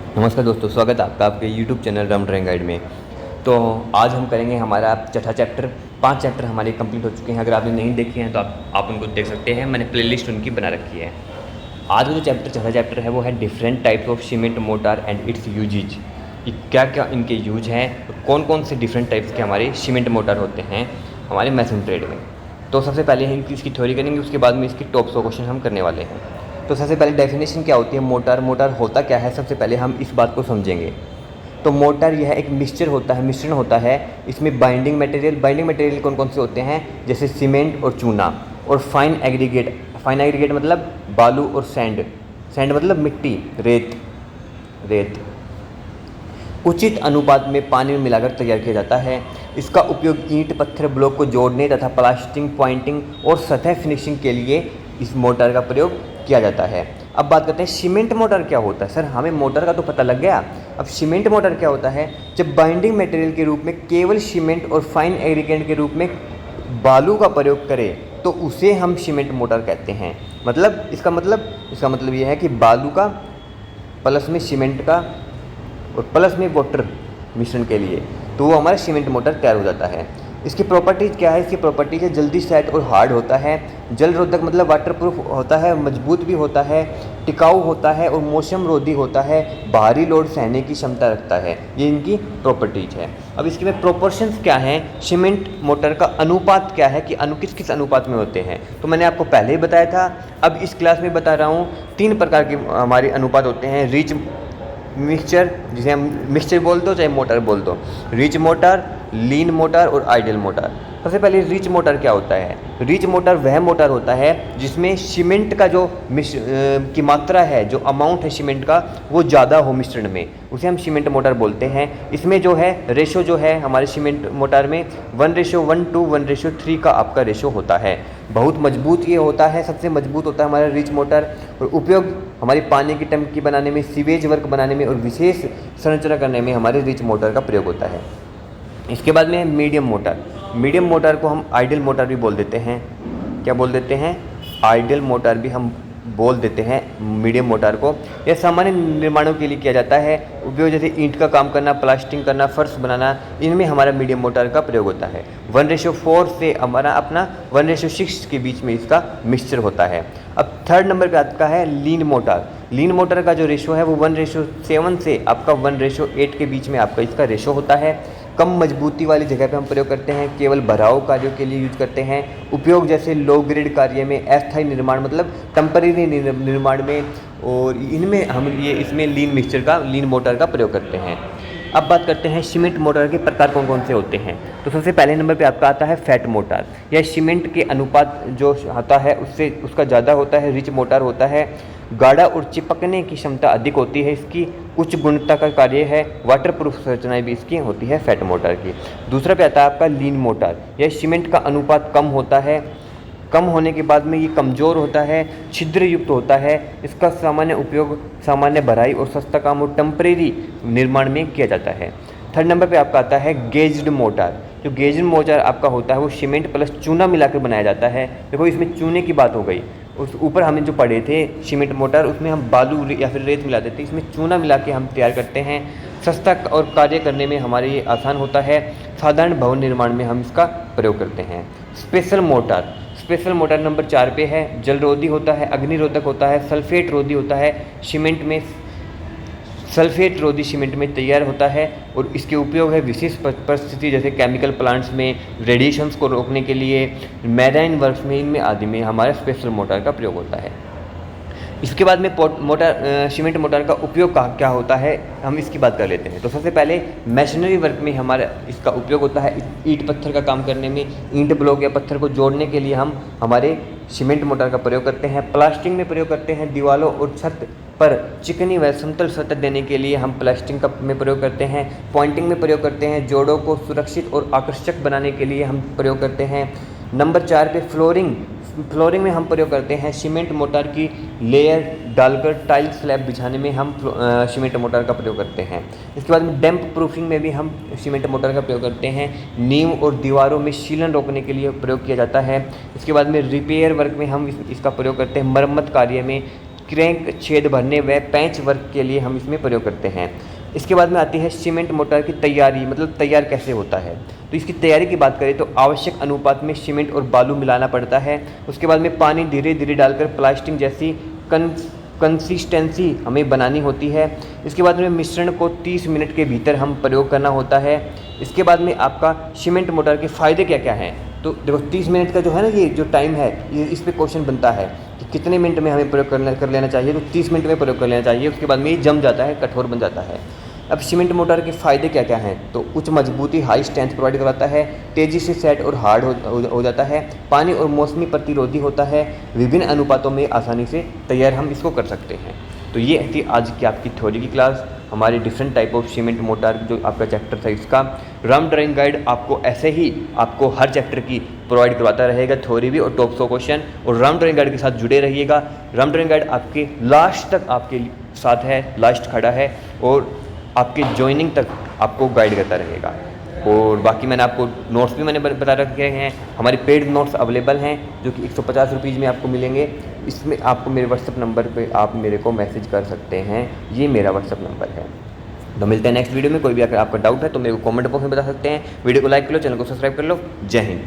नमस्कार दोस्तों, स्वागत है आपका आपके YouTube channel round train guide में। तो आज हम करेंगे हमारा चौथा चैप्टर। 5 चैप्टर हमारे कंप्लीट हो चुके हैं। अगर आपने नहीं देखे हैं तो आप उनको देख सकते हैं। मैंने प्लेलिस्ट उनकी बना रखी है। आज का जो चौथा चैप्टर है वो है different types of cement mortar and its uses. कि क्या क्या इनके यूज हैं, कौन कौन से डिफरेंट टाइप्स के हमारे सीमेंट मोटार होते हैं हमारे मैसन ट्रेड में। तो सबसे पहले हम इसकी थ्योरी करेंगे, उसके बाद में इसकी टॉप 100 क्वेश्चन हम करने वाले हैं। तो सबसे पहले डेफिनेशन क्या होती है मोटार, मोटार होता क्या है, सबसे पहले हम इस बात को समझेंगे। तो मोटार यह एक मिक्सचर होता है, मिश्रण होता है। इसमें बाइंडिंग मटेरियल कौन कौन से होते हैं, जैसे सीमेंट और चूना, और फाइन एग्रीगेट मतलब बालू और सैंड मतलब मिट्टी, रेत उचित अनुपात में पानी में मिलाकर तैयार किया जाता है। इसका उपयोग ईंट पत्थर ब्लॉक को जोड़ने तथा प्लास्टिंग, पॉइंटिंग और सतह फिनिशिंग के लिए इस मोटर का प्रयोग किया जाता है। अब बात करते हैं सीमेंट मोटर क्या होता है। सर हमें मोटर का तो पता लग गया, अब सीमेंट मोटर क्या होता है। जब बाइंडिंग मटेरियल के रूप में केवल सीमेंट और फाइन एग्रीगेट के रूप में बालू का प्रयोग करें तो उसे हम सीमेंट मोटर कहते हैं। इसका मतलब यह है कि बालू का प्लस में सीमेंट का और प्लस में वाटर मिश्रण के लिए, तो वो हमारा सीमेंट मोटर तैयार हो जाता है। इसकी प्रॉपर्टीज़ क्या है, इसकी प्रॉपर्टीज़ है जल्दी सेट और हार्ड होता है, जल रोधक मतलब वाटर प्रूफ होता है, मजबूत भी होता है, टिकाऊ होता है और मौसम रोधी होता है, भारी लोड सहने की क्षमता रखता है। ये इनकी प्रॉपर्टीज़ है। अब इसके में प्रोपोर्शंस क्या हैं, सीमेंट मोटर का अनुपात क्या है कि किस अनुपात में होते हैं, तो मैंने आपको पहले ही बताया था। अब इस क्लास में बता रहा हूँ। 3 प्रकार के हमारे अनुपात होते हैं। रिच मिक्सचर, जिसे हम मिक्सचर बोल दो चाहे मोटर बोल दो, रिच मोटर, लीन मोटर और आइडियल मोटर। सबसे पहले रिच मोटर क्या होता है। रिच मोटर वह मोटर होता है जिसमें सीमेंट का जो की मात्रा है, जो अमाउंट है सीमेंट का, वो ज़्यादा हो मिश्रण में, उसे हम सीमेंट मोटर बोलते हैं। इसमें जो है रेशो जो है हमारे सीमेंट मोटर में 1:1 to 1:3 का आपका रेशो होता है। बहुत मजबूत ये होता है, सबसे मजबूत होता है हमारा रिच मोटर। और उपयोग हमारी पानी की टंकी बनाने में, सीवेज वर्क बनाने में और विशेष संरचना करने में हमारे रिच मोटर का प्रयोग होता है। इसके बाद में है मीडियम मोटर को हम आइडियल मोटर भी बोल देते हैं। क्या बोल देते हैं, आइडियल मोटर भी हम बोल देते हैं मीडियम मोटर को। यह सामान्य निर्माणों के लिए किया जाता है। उपयोग जैसे ईंट का काम करना, प्लास्टिंग करना, फर्श बनाना, इनमें हमारा मीडियम मोटर का प्रयोग होता है। 1:4 से हमारा अपना 1:6 के बीच में इसका मिक्सचर होता है। अब 3rd नंबर पे आता है लीन मोटर का जो रेशो है वो 1:7 से आपका 1:8 के बीच में आपका इसका रेशो होता है। कम मजबूती वाली जगह पे हम प्रयोग करते हैं, केवल भराव कार्यों के लिए यूज करते हैं। उपयोग जैसे लो ग्रेड कार्य में, अस्थायी निर्माण मतलब टेम्परेरी निर्माण में, और इनमें हम इसमें लीन मोटर का प्रयोग करते हैं। अब बात करते हैं सीमेंट मोटर के प्रकार कौन कौन से होते हैं। तो सबसे पहले नंबर पे आपका आता है फैट मोटर। यह सीमेंट के अनुपात जो आता है उससे उसका ज़्यादा होता है। रिच मोटर होता है, गाढ़ा और चिपकने की क्षमता अधिक होती है, इसकी उच्च गुणवत्ता का कार्य है, वाटर प्रूफ संरचनाएं भी इसकी होती है फैट मोटर की। दूसरा पे आता है आपका लीन मोटर। यह सीमेंट का अनुपात कम होता है, कम होने के बाद में ये कमज़ोर होता है, छिद्र युक्त होता है। इसका सामान्य उपयोग सामान्य भराई और सस्ता काम और टेम्परेरी निर्माण में किया जाता है। 3rd नंबर पे आपका आता है गेज्ड मोटर। जो गेज्ड मोटर आपका होता है वो सीमेंट प्लस चूना मिलाकर बनाया जाता है। देखो इसमें चूने की बात हो गई, उस ऊपर हमने जो पढ़े थे सीमेंट मोटर, उसमें हम बालू या फिर रेत मिला देते, इसमें चूना मिला के हम तैयार करते हैं। सस्ता और कार्य करने में हमारे ये आसान होता है। साधारण भवन निर्माण में हम इसका प्रयोग करते हैं। स्पेशल मोटर नंबर 4 पे है। जलरोधी होता है, अग्निरोधक होता है, सल्फेट रोधी होता है, सल्फेट रोधी सीमेंट में तैयार होता है। और इसके उपयोग है विशेष परिस्थिति जैसे केमिकल प्लांट्स में, रेडिएशंस को रोकने के लिए, मैराइन वर्क्स में, इनमें आदि में हमारा स्पेशल मोटर का प्रयोग होता है। इसके बाद में सीमेंट मोटर का उपयोग क्या होता है, हम इसकी बात कर लेते हैं। तो सबसे पहले मैशनरी वर्क में हमारा इसका उपयोग होता है। ईंट पत्थर का काम करने में, ईंट ब्लॉक या पत्थर को जोड़ने के लिए हम हमारे सीमेंट मोटर का प्रयोग करते हैं। प्लास्टिंग में प्रयोग करते हैं। दीवारों और छत पर चिकनी व समतल सतह देने के लिए हम प्लास्टिंग का में प्रयोग करते हैं। पॉइंटिंग में प्रयोग करते हैं। जोड़ों को सुरक्षित और आकर्षक बनाने के लिए हम प्रयोग करते हैं। नंबर 4 पे फ्लोरिंग में हम प्रयोग करते हैं। सीमेंट मोटर की लेयर डालकर टाइल स्लैब बिछाने में हम सीमेंट मोटर का प्रयोग करते हैं। इसके बाद में डैम्प प्रूफिंग में भी हम सीमेंट मोटर का प्रयोग करते हैं। नींव और दीवारों में शीलन रोकने के लिए प्रयोग किया जाता है। इसके बाद में रिपेयर वर्क में हम इसका प्रयोग करते हैं। मरम्मत कार्य में क्रैंक छेद भरने व पैंच वर्क के लिए हम इसमें प्रयोग करते हैं। इसके बाद में आती है सीमेंट मोटर की तैयारी, मतलब तैयार कैसे होता है। तो इसकी तैयारी की बात करें तो आवश्यक अनुपात में सीमेंट और बालू मिलाना पड़ता है। उसके बाद में पानी धीरे धीरे डालकर प्लास्टिक जैसी कंसिस्टेंसी हमें बनानी होती है। इसके बाद में मिश्रण को 30 मिनट के भीतर हम प्रयोग करना होता है। इसके बाद में आपका सीमेंट मोटर के फ़ायदे क्या क्या हैं, तो देखो 30 मिनट का जो है ना, ये जो टाइम है, ये इस पे क्वेश्चन बनता है कि कितने मिनट में हमें प्रयोग कर लेना चाहिए, तो 30 मिनट में प्रयोग कर लेना चाहिए। उसके बाद में ये जम जाता है, कठोर बन जाता है। अब सीमेंट मोटर के फ़ायदे क्या क्या हैं, तो उच्च मजबूती, हाई स्ट्रेंथ प्रोवाइड करवाता है, तेज़ी से सेट और हार्ड हो जाता है, पानी और मौसमी प्रतिरोधी होता है, विभिन्न अनुपातों में आसानी से तैयार हम इसको कर सकते हैं। तो ये थी आज की आपकी थ्योरी की क्लास, हमारी different type of cement motor जो आपका चैप्टर था इसका। राउंड ड्राइंग गाइड आपको ऐसे ही आपको हर चैप्टर की प्रोवाइड करवाता रहेगा, थ्योरी भी और टॉप 100 क्वेश्चन, और राउंड ड्राइंग गाइड के साथ जुड़े रहिएगा। राउंड ड्राइंग गाइड आपके लास्ट तक आपके साथ है, लास्ट खड़ा है और आपके ज्वाइनिंग तक आपको गाइड करता रहेगा। और बाकी मैंने आपको नोट्स भी मैंने बता रखे हैं, हमारे पेड नोट्स अवेलेबल हैं जो कि 150 रुपीज़ में आपको मिलेंगे। इसमें आपको मेरे व्हाट्सअप नंबर पे आप मेरे को मैसेज कर सकते हैं, ये मेरा व्हाट्सअप नंबर है। तो मिलते हैं नेक्स्ट वीडियो में। कोई भी अगर आपका डाउट है तो मेरे को कमेंट बॉक्स में बता सकते हैं। वीडियो को लाइक कर लो, चैनल को सब्सक्राइब कर लो। जय हिंद।